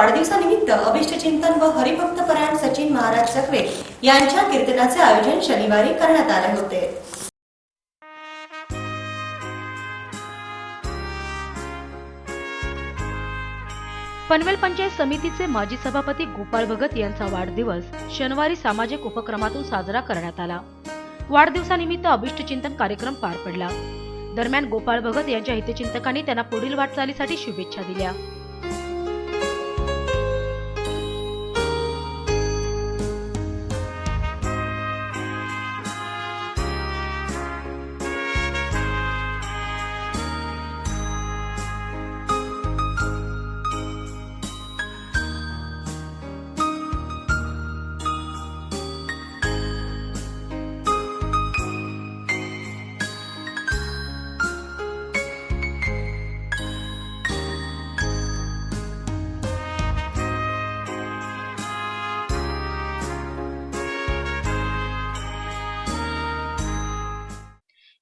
वाढदिवसानिमित्त अभिष्टचिंतन व हरिभक्तपरायण सचिन महाराज चकवे यांच्या कीर्तनाचे आयोजन शनिवारी करण्यात आले होते। पनवेल पंचायत समितीचे माजी सभापती गोपाळ भगत यांचा वाढदिवस शनिवारी सामाजिक उपक्रमातून साजरा करण्यात आला। वाढदिवसानिमित्त अभिष्टचिंतन कार्यक्रम पार पडला। दरम्यान गोपाळ भगत यांच्या हितचिंतकांनी त्यांना पुढील वाटचालीसाठी शुभेच्छा दिल्या।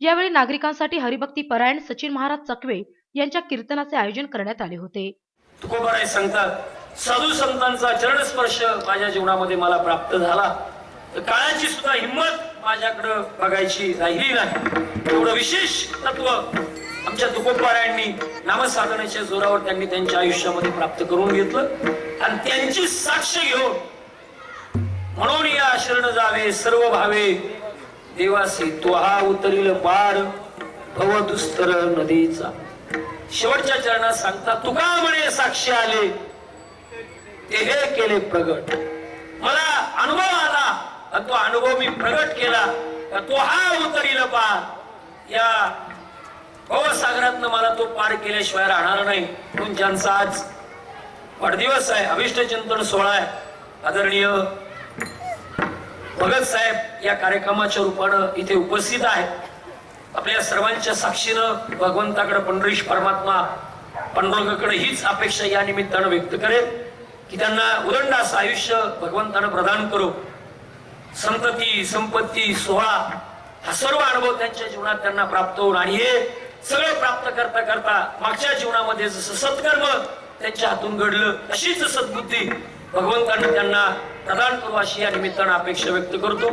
यावेळी नागरिकांसाठी हरिभक्ती परायण सचिन महाराज चकवे यांच्या कीर्तनाचे आयोजन करण्यात आले होते। तुकोबाराय सांगतात, साधू संतांचा चरणस्पर्श माझ्या जीवनामध्ये मला प्राप्त झाला तर काळाची सुद्धा हिंमत माझ्याकडे बघायची राहिली नाही। एवढं विशेष तत्व आमच्या तुकोबारायांनी नामसाधनेच्या जोरावर त्यांनी त्यांच्या आयुष्यामध्ये प्राप्त करून घेतलं आणि त्यांची साक्ष घेऊन म्हणून या शरण जावे सर्व भावे देवासी तो हा उतरील पार भव दुस्तर नदीचा। शेवटच्या चरणात सांगता, तुका म्हणे साक्षी आले ते हे केले प्रगट। मला अनुभव आला, तो अनुभव मी प्रगट केला, तो हा उतरील पार। या भवसागरातनं मला तो पार केल्याशिवाय राहणार नाही। म्हणून ज्यांचा आज वाढदिवस आहे, अभिष्टचिंतन सोहळा आहे, आदरणीय भगत साहेब या कार्यक्रमाच्या रूपानं इथे उपस्थित आहेत। आपल्या सर्वांच्या साक्षीनं भगवंताकडे पंढरीश परमात्मा पांडुरंगाकडे हीच अपेक्षा या निमित्तानं व्यक्त करेल की त्यांना उदंड असं आयुष्य भगवंतानं प्रदान करो। संतती संपत्ती सोहळा हा सर्व अनुभव त्यांच्या जीवनात त्यांना प्राप्त होऊन आणि हे सगळं प्राप्त करता करता मागच्या जीवनामध्ये जसं सत्कर्म त्यांच्या हातून घडलं तशीच सद्बुद्धी भगवंतानं त्यांना प्रदान करू अशी या निमित्तानं अपेक्षा व्यक्त करतो।